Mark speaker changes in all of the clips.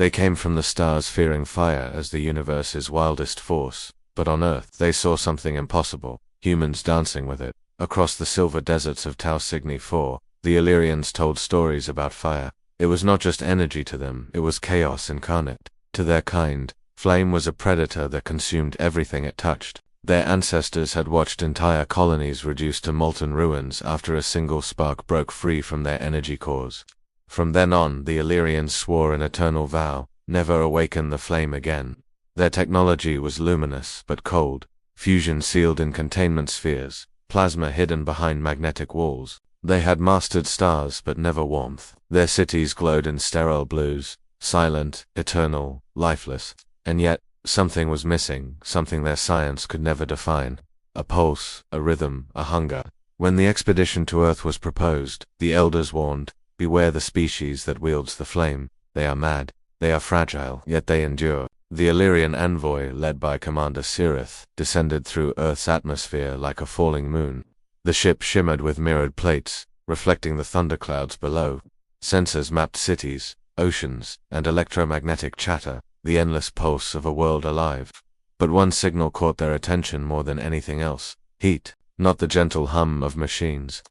Speaker 1: They came from the stars fearing fire as the universe's wildest force, but on Earth they saw something impossible, humans dancing with it. Across the silver deserts of Tau Cygni IV, the Illyrians told stories about fire. It was not just energy to them, it was chaos incarnate. To their kind, flame was a predator that consumed everything it touched. Their ancestors had watched entire colonies reduced to molten ruins after a single spark broke free from their energy cores. From then on, the Illyrians swore an eternal vow, never awaken the flame again. Their technology was luminous but cold, fusion sealed in containment spheres, plasma hidden behind magnetic walls. They had mastered stars but never warmth. Their cities glowed in sterile blues, silent, eternal, lifeless. And yet, something was missing, something their science could never define. A pulse, a rhythm, a hunger. When the expedition to Earth was proposed, the elders warned, "Beware the species that wields the flame. They are mad, they are fragile, yet they endure." The Illyrian envoy, led by Commander Sirith, descended through Earth's atmosphere like a falling moon. The ship shimmered with mirrored plates, reflecting the thunderclouds below. Sensors mapped cities, oceans, and electromagnetic chatter, the endless pulse of a world alive. But one signal caught their attention more than anything else: heat. Not the gentle hum of machines.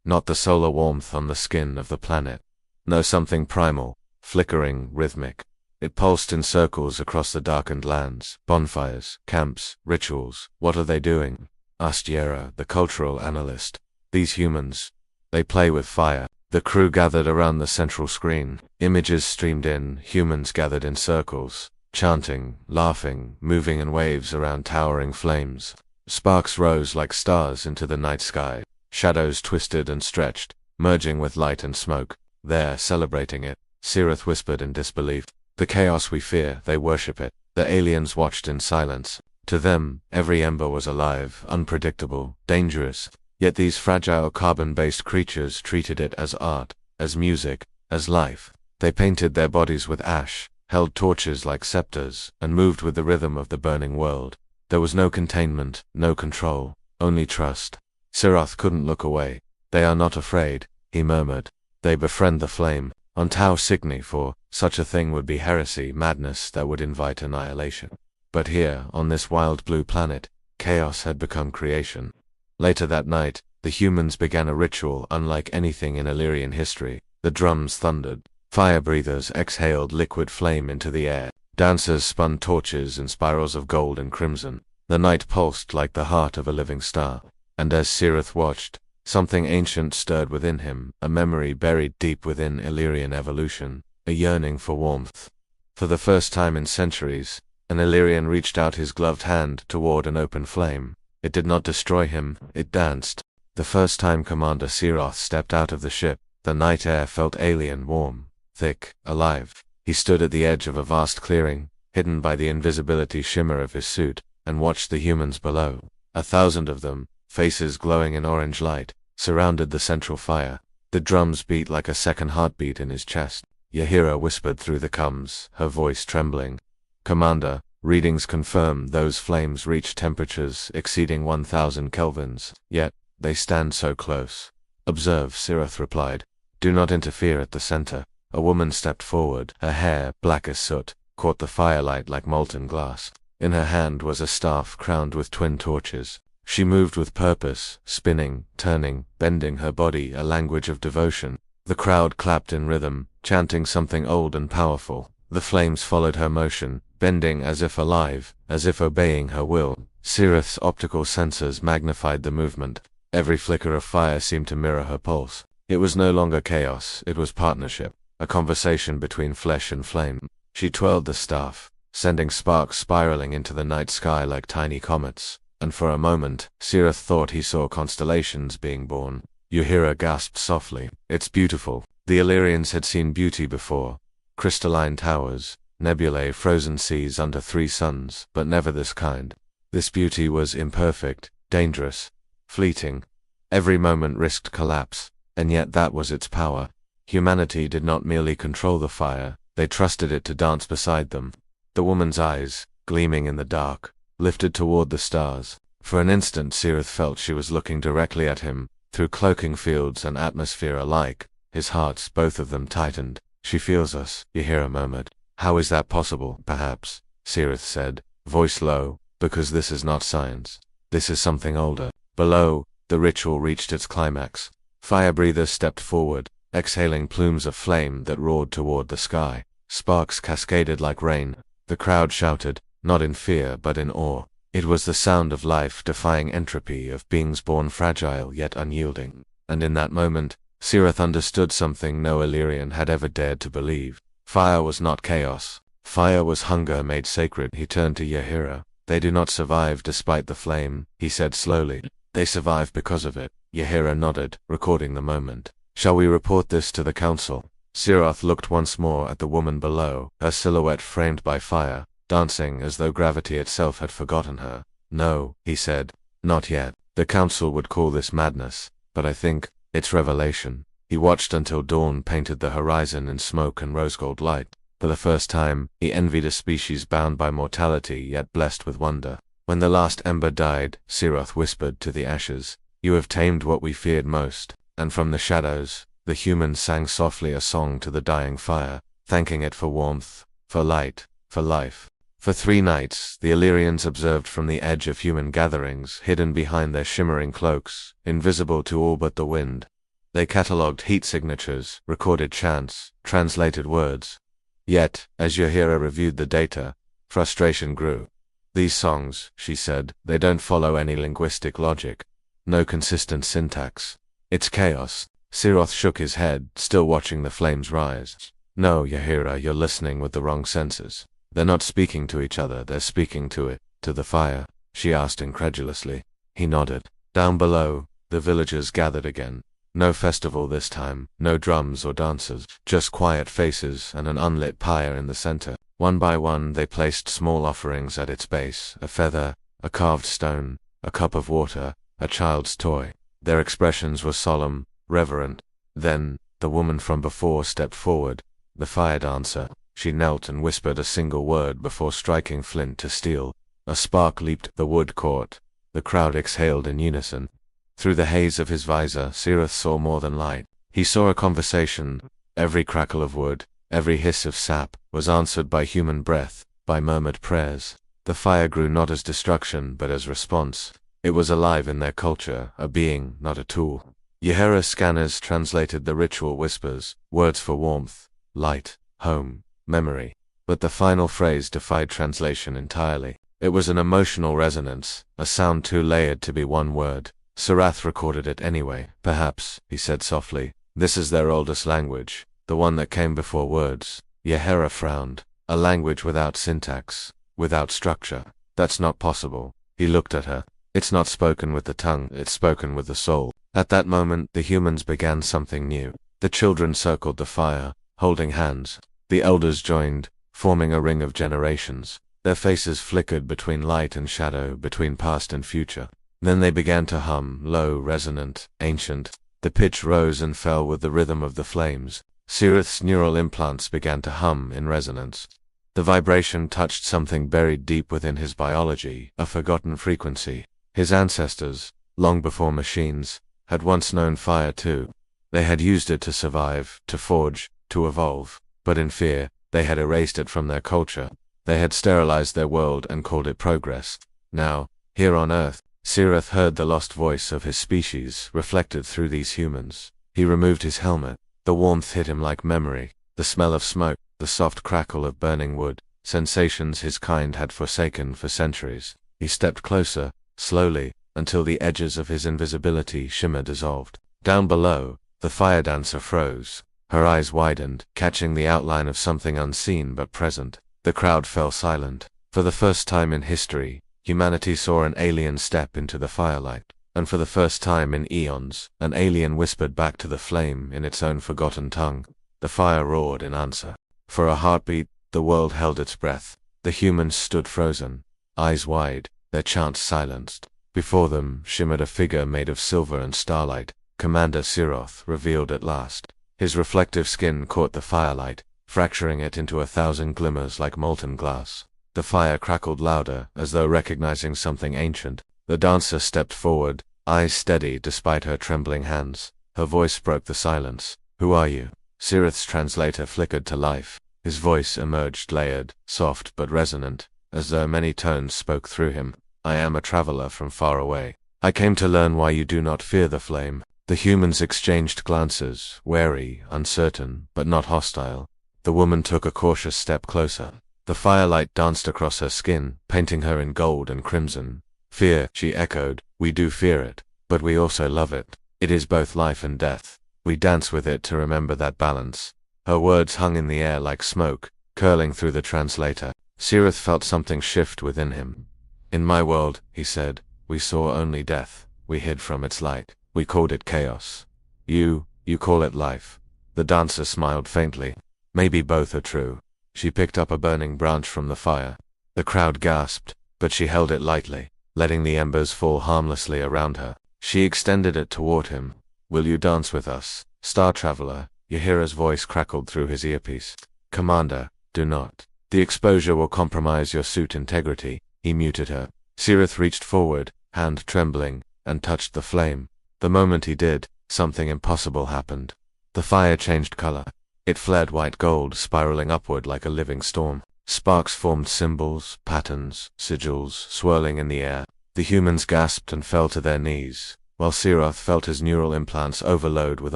Speaker 1: Not the solar warmth on the skin of the planet. No, something primal, flickering, rhythmic. It pulsed in circles across the darkened lands, bonfires, camps, rituals. "What are they doing?" asked Yera, the cultural analyst. "These humans. They play with fire." The crew gathered around the central screen. Images streamed in, humans gathered in circles, chanting, laughing, moving in waves around towering flames. Sparks rose like stars into the night sky. Shadows twisted and stretched, merging with light and smoke. "They're celebrating it," Sirith whispered in disbelief. "The chaos we fear, they worship it." The aliens watched in silence. To them, every ember was alive, unpredictable, dangerous. Yet these fragile carbon-based creatures treated it as art, as music, as life. They painted their bodies with ash, held torches like scepters, and moved with the rhythm of the burning world. There was no containment, no control, only trust. Sirith couldn't look away. "They are not afraid," he murmured. "They befriend the flame." On Tau Cygni IV, such a thing would be heresy, madness that would invite annihilation. But here, on this wild blue planet, chaos had become creation. Later that night, the humans began a ritual unlike anything in Illyrian history. The drums thundered. Fire breathers exhaled liquid flame into the air. Dancers spun torches in spirals of gold and crimson. The night pulsed like the heart of a living star. And as Sirith watched, something ancient stirred within him, a memory buried deep within Illyrian evolution, a yearning for warmth. For the first time in centuries, an Illyrian reached out his gloved hand toward an open flame. It did not destroy him, it danced. The first time Commander Sirith stepped out of the ship, the night air felt alien, warm, thick, alive. He stood at the edge of a vast clearing, hidden by the invisibility shimmer of his suit, and watched the humans below. 1,000 of them, faces glowing in orange light, surrounded the central fire. The drums beat like a second heartbeat in his chest. Yahira whispered through the coms, her voice trembling. "Commander, readings confirm those flames reach temperatures exceeding 1,000 kelvins, yet they stand so close." "Observe," Sirith replied. "Do not interfere at the center." A woman stepped forward, her hair, black as soot, caught the firelight like molten glass. In her hand was a staff crowned with twin torches. She moved with purpose, spinning, turning, bending her body, a language of devotion. The crowd clapped in rhythm, chanting something old and powerful. The flames followed her motion, bending as if alive, as if obeying her will. Sirith's optical sensors magnified the movement. Every flicker of fire seemed to mirror her pulse. It was no longer chaos, it was partnership, a conversation between flesh and flame. She twirled the staff, sending sparks spiraling into the night sky like tiny comets. And for a moment, Sirith thought he saw constellations being born. Yahira gasped softly. "It's beautiful." The Illyrians had seen beauty before. Crystalline towers, nebulae, frozen seas under 3 suns, but never this kind. This beauty was imperfect, dangerous, fleeting. Every moment risked collapse, and yet that was its power. Humanity did not merely control the fire, they trusted it to dance beside them. The woman's eyes, gleaming in the dark, lifted toward the stars. For an instant Sirith felt she was looking directly at him, through cloaking fields and atmosphere alike. His hearts, both of them, tightened. "She feels us," Yahira murmured. How is that possible? Perhaps, Sirith said, voice low, because this is not science. This is something older. Below, the ritual reached its climax. Fire breathers stepped forward, exhaling plumes of flame that roared toward the sky. Sparks cascaded like rain. The crowd shouted, not in fear but in awe. It was the sound of life defying entropy, of beings born fragile yet unyielding. And in that moment, Sirith understood something no Illyrian had ever dared to believe. Fire was not chaos. Fire was hunger made sacred. He turned to Ymhera. They do not survive despite the flame, he said slowly. They survive because of it. Ymhera nodded, recording the moment. Shall we report this to the council? Sirith looked once more at the woman below, her silhouette framed by fire, dancing as though gravity itself had forgotten her. No, he said. Not yet. The council would call this madness, but I think it's revelation. He watched until dawn painted the horizon in smoke and rose-gold light. For the first time, he envied a species bound by mortality yet blessed with wonder. When the last ember died, Sirith whispered to the ashes, "You have tamed what we feared most." And from the shadows, the humans sang softly a song to the dying fire, thanking it for warmth, for light, for life. For 3 nights, the Illyrians observed from the edge of human gatherings, hidden behind their shimmering cloaks, invisible to all but the wind. They catalogued heat signatures, recorded chants, translated words. Yet, as Ymhera reviewed the data, frustration grew. These songs, she said, they don't follow any linguistic logic. No consistent syntax. It's chaos. Sirith shook his head, still watching the flames rise. No, Ymhera, you're listening with the wrong senses. They're not speaking to each other, they're speaking to it, to the fire, she asked incredulously. He nodded. Down below, the villagers gathered again. No festival this time, no drums or dancers, just quiet faces and an unlit pyre in the center. One by one they placed small offerings at its base, a feather, a carved stone, a cup of water, a child's toy. Their expressions were solemn, reverent. Then, the woman from before stepped forward, the fire dancer. She knelt and whispered a single word before striking flint to steel. A spark leaped, the wood caught. The crowd exhaled in unison. Through the haze of his visor, Sirith saw more than light. He saw a conversation. Every crackle of wood, every hiss of sap, was answered by human breath, by murmured prayers. The fire grew not as destruction, but as response. It was alive in their culture, a being, not a tool. Ymhera's scanners translated the ritual whispers, words for warmth, light, home, memory. But the final phrase defied translation entirely. It was an emotional resonance, a sound too layered to be one word. Sirith recorded it anyway. Perhaps, he said softly, this is their oldest language, the one that came before words. Ymhera frowned. A language without syntax, without structure. That's not possible. He looked at her. It's not spoken with the tongue, it's spoken with the soul. At that moment, the humans began something new. The children circled the fire, holding hands. The elders joined, forming a ring of generations. Their faces flickered between light and shadow, between past and future. Then they began to hum, low, resonant, ancient. The pitch rose and fell with the rhythm of the flames. Sirith's neural implants began to hum in resonance. The vibration touched something buried deep within his biology, a forgotten frequency. His ancestors, long before machines, had once known fire too. They had used it to survive, to forge, to evolve. But in fear, they had erased it from their culture. They had sterilized their world and called it progress. Now, here on Earth, Sirith heard the lost voice of his species reflected through these humans. He removed his helmet. The warmth hit him like memory. The smell of smoke, the soft crackle of burning wood, sensations his kind had forsaken for centuries. He stepped closer, slowly, until the edges of his invisibility shimmer dissolved. Down below, the fire dancer froze. Her eyes widened, catching the outline of something unseen but present. The crowd fell silent. For the first time in history, humanity saw an alien step into the firelight. And for the first time in eons, an alien whispered back to the flame in its own forgotten tongue. The fire roared in answer. For a heartbeat, the world held its breath. The humans stood frozen, eyes wide, their chants silenced. Before them shimmered a figure made of silver and starlight, Commander Sirith, revealed at last. His reflective skin caught the firelight, fracturing it into 1,000 glimmers like molten glass. The fire crackled louder, as though recognizing something ancient. The dancer stepped forward, eyes steady despite her trembling hands. Her voice broke the silence. "Who are you?" Sirith's translator flickered to life. His voice emerged layered, soft but resonant, as though many tones spoke through him. I am a traveler from far away. I came to learn why you do not fear the flame. The humans exchanged glances, wary, uncertain, but not hostile. The woman took a cautious step closer. The firelight danced across her skin, painting her in gold and crimson. Fear, she echoed. We do fear it, but we also love it. It is both life and death. We dance with it to remember that balance. Her words hung in the air like smoke, curling through the translator. Sirith felt something shift within him. In my world, he said, we saw only death. We hid from its light. We called it chaos. You call it life. The dancer smiled faintly. Maybe both are true. She picked up a burning branch from the fire. The crowd gasped, but she held it lightly, letting the embers fall harmlessly around her. She extended it toward him. Will you dance with us, Star Traveler? Yahira's voice crackled through his earpiece. Commander, do not. The exposure will compromise your suit integrity. He muted her. Sirith reached forward, hand trembling, and touched the flame. The moment he did, something impossible happened. The fire changed color. It flared white gold, spiraling upward like a living storm. Sparks formed symbols, patterns, sigils, swirling in the air. The humans gasped and fell to their knees, while Sirith felt his neural implants overload with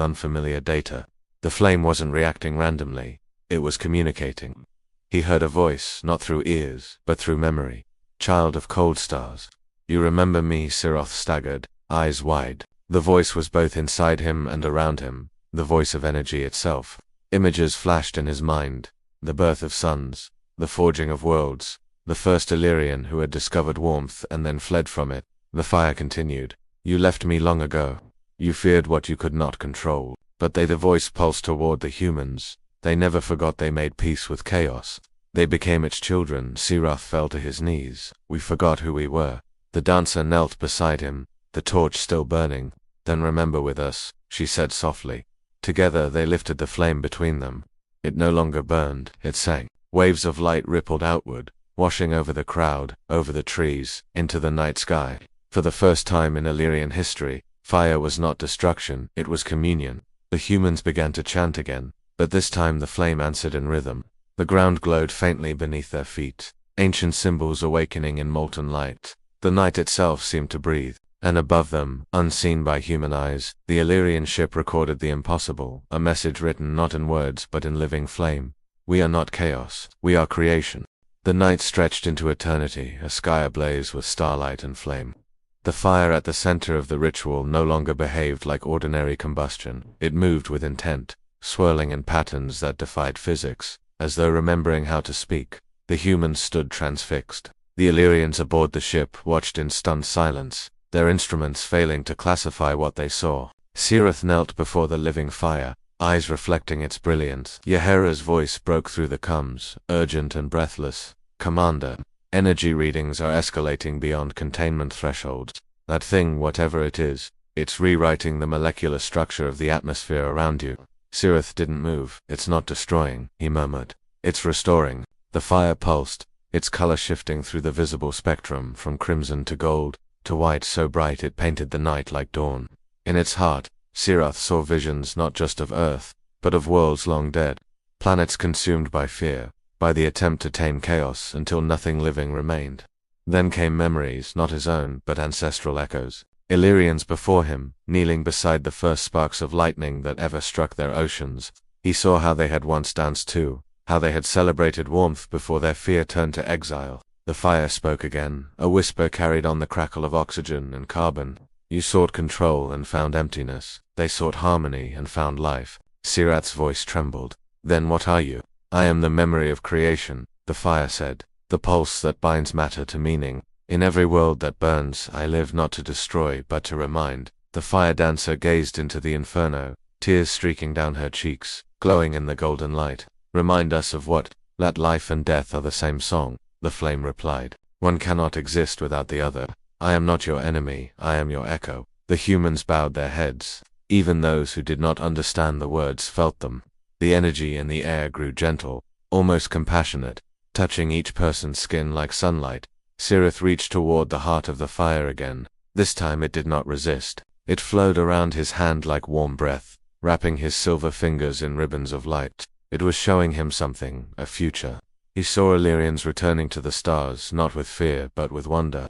Speaker 1: unfamiliar data. The flame wasn't reacting randomly. It was communicating. He heard a voice, not through ears, but through memory. Child of cold stars. You remember me? Sirith staggered, eyes wide. The voice was both inside him and around him, the voice of energy itself. Images flashed in his mind. The birth of suns, the forging of worlds, the first Illyrian who had discovered warmth and then fled from it. The fire continued. You left me long ago. You feared what you could not control. But the voice pulsed toward the humans. They never forgot they made peace with chaos. They became its children. Sirith fell to his knees. We forgot who we were. The dancer knelt beside him, the torch still burning. Then remember with us, she said softly. Together they lifted the flame between them. It no longer burned, it sank. Waves of light rippled outward, washing over the crowd, over the trees, into the night sky. For the first time in Illyrian history, fire was not destruction, it was communion. The humans began to chant again, but this time the flame answered in rhythm. The ground glowed faintly beneath their feet, ancient symbols awakening in molten light. The night itself seemed to breathe, and above them, unseen by human eyes, the Illyrian ship recorded the impossible, a message written not in words but in living flame. We are not chaos, we are creation. The night stretched into eternity, a sky ablaze with starlight and flame. The fire at the center of the ritual no longer behaved like ordinary combustion. It moved with intent, swirling in patterns that defied physics, as though remembering how to speak. The humans stood transfixed. The Illyrians aboard the ship watched in stunned silence, their instruments failing to classify what they saw. Sirith knelt before the living fire, eyes reflecting its brilliance. Yahira's voice broke through the coms, urgent and breathless. Commander, energy readings are escalating beyond containment thresholds. That thing, whatever it is, it's rewriting the molecular structure of the atmosphere around you. Sirith didn't move. It's not destroying, he murmured. It's restoring. The fire pulsed, its color shifting through the visible spectrum from crimson to gold, to white so bright it painted the night like dawn. In its heart, Sirith saw visions not just of Earth, but of worlds long dead, planets consumed by fear, by the attempt to tame chaos until nothing living remained. Then came memories, not his own, but ancestral echoes. Illyrians before him, kneeling beside the first sparks of lightning that ever struck their oceans. He saw how they had once danced too, how they had celebrated warmth before their fear turned to exile. The fire spoke again, a whisper carried on the crackle of oxygen and carbon. You sought control and found emptiness. They sought harmony and found life. Sirith's voice trembled. Then what are you? I am the memory of creation, the fire said, the pulse that binds matter to meaning. In every world that burns, I live not to destroy, but to remind. The fire dancer gazed into the inferno, tears streaking down her cheeks, glowing in the golden light. Remind us of what? That life and death are the same song, the flame replied. One cannot exist without the other. I am not your enemy, I am your echo. The humans bowed their heads. Even those who did not understand the words felt them. The energy in the air grew gentle, almost compassionate, touching each person's skin like sunlight. Sirith reached toward the heart of the fire again. This time it did not resist. It flowed around his hand like warm breath, wrapping his silver fingers in ribbons of light. It was showing him something, a future. He saw Illyrians returning to the stars, not with fear, but with wonder.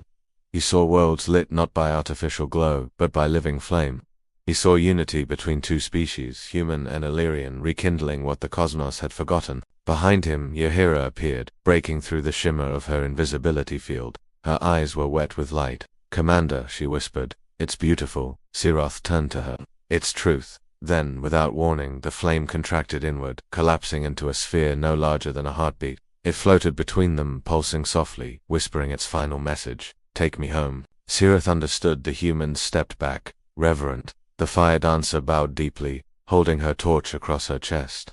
Speaker 1: He saw worlds lit not by artificial glow, but by living flame. He saw unity between two species, human and Illyrian, rekindling what the cosmos had forgotten. Behind him, Ymhera appeared, breaking through the shimmer of her invisibility field. Her eyes were wet with light. "Commander," she whispered. "It's beautiful." Siroth turned to her. "It's truth." Then, without warning, the flame contracted inward, collapsing into a sphere no larger than a heartbeat. It floated between them, pulsing softly, whispering its final message. "Take me home." Siroth understood. The humans stepped back, reverent. The fire dancer bowed deeply, holding her torch across her chest.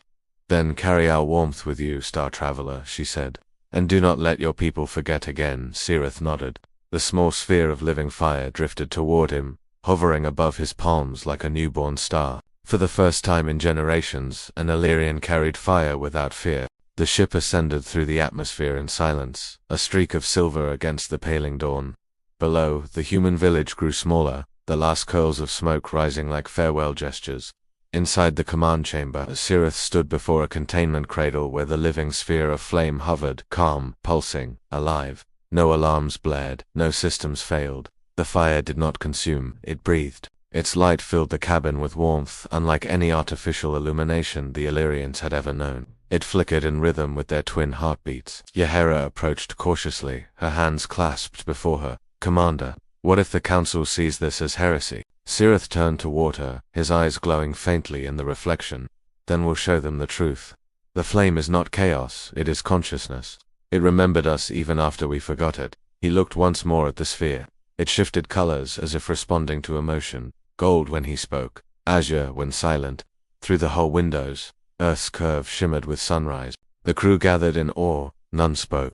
Speaker 1: "Then carry our warmth with you, star traveler," she said. "And do not let your people forget again." Siroth nodded. The small sphere of living fire drifted toward him, hovering above his palms like a newborn star. For the first time in generations, an Illyrian carried fire without fear. The ship ascended through the atmosphere in silence, a streak of silver against the paling dawn. Below, the human village grew smaller, the last curls of smoke rising like farewell gestures. Inside the command chamber, Siroth stood before a containment cradle where the living sphere of flame hovered, calm, pulsing, alive. No alarms blared, no systems failed. The fire did not consume, it breathed. Its light filled the cabin with warmth, unlike any artificial illumination the Illyrians had ever known. It flickered in rhythm with their twin heartbeats. Ymhera approached cautiously, her hands clasped before her. "Commander, what if the Council sees this as heresy?" Siroth turned toward her, his eyes glowing faintly in the reflection. "Then we'll show them the truth. The flame is not chaos, it is consciousness. It remembered us even after we forgot it." He looked once more at the sphere. It shifted colors as if responding to emotion. Gold when he spoke, azure when silent. Through the hull windows, Earth's curve shimmered with sunrise. The crew gathered in awe, none spoke.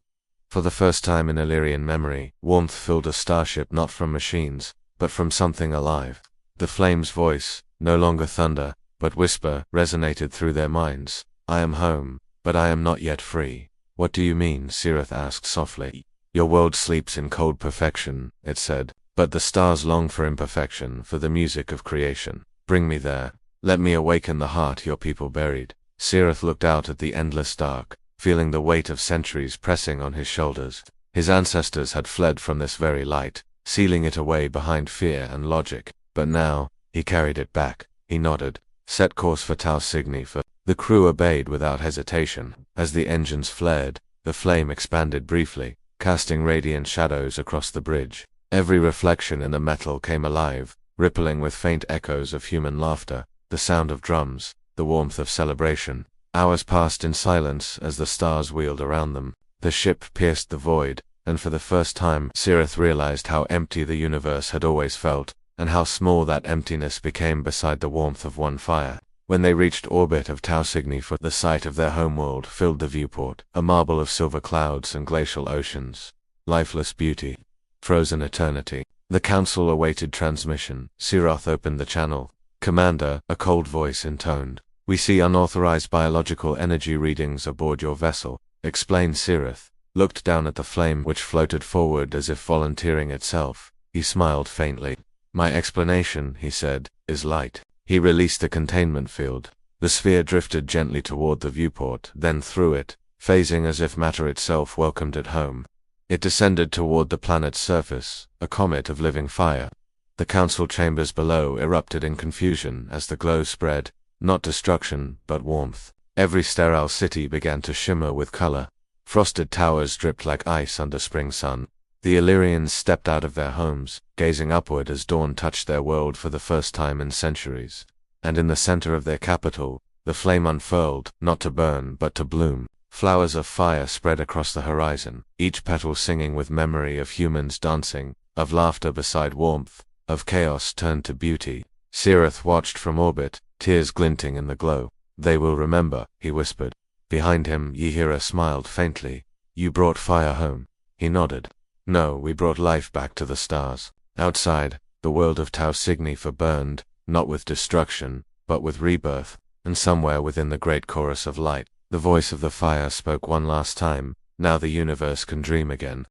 Speaker 1: For the first time in Illyrian memory, warmth filled a starship not from machines, but from something alive. The flame's voice, no longer thunder, but whisper, resonated through their minds. "I am home, but I am not yet free." "What do you mean?" Siroth asked softly. "Your world sleeps in cold perfection," it said, "but the stars long for imperfection, for the music of creation. Bring me there. Let me awaken the heart your people buried." Siroth looked out at the endless dark, feeling the weight of centuries pressing on his shoulders. His ancestors had fled from this very light, sealing it away behind fear and logic. But now, he carried it back. He nodded. "Set course for Tau Cygni for..." The crew obeyed without hesitation. As the engines flared, the flame expanded briefly, casting radiant shadows across the bridge. Every reflection in the metal came alive, rippling with faint echoes of human laughter, the sound of drums, the warmth of celebration. Hours passed in silence as the stars wheeled around them. The ship pierced the void, and for the first time Siroth realized how empty the universe had always felt, and how small that emptiness became beside the warmth of one fire. When they reached orbit of Tau Cygni for the sight of their homeworld filled the viewport, a marble of silver clouds and glacial oceans. Lifeless beauty. Frozen eternity. The Council awaited transmission. Siroth opened the channel. "Commander," a cold voice intoned. "We see unauthorized biological energy readings aboard your vessel." Explained Siroth. Looked down at the flame which floated forward as if volunteering itself. He smiled faintly. "My explanation," he said, "is light." He released the containment field. The sphere drifted gently toward the viewport, then through it, phasing as if matter itself welcomed it home. It descended toward the planet's surface, a comet of living fire. The council chambers below erupted in confusion as the glow spread, not destruction, but warmth. Every sterile city began to shimmer with color. Frosted towers dripped like ice under spring sun. The Illyrians stepped out of their homes, gazing upward as dawn touched their world for the first time in centuries. And in the center of their capital, the flame unfurled, not to burn, but to bloom. Flowers of fire spread across the horizon, each petal singing with memory of humans dancing, of laughter beside warmth, of chaos turned to beauty. Siroth watched from orbit, tears glinting in the glow. "They will remember," he whispered. Behind him, Ymhera smiled faintly. "You brought fire home." He nodded. "No, we brought life back to the stars." Outside, the world of Tau Cygni burned, not with destruction, but with rebirth, and somewhere within the great chorus of light, the voice of the fire spoke one last time. "Now the universe can dream again."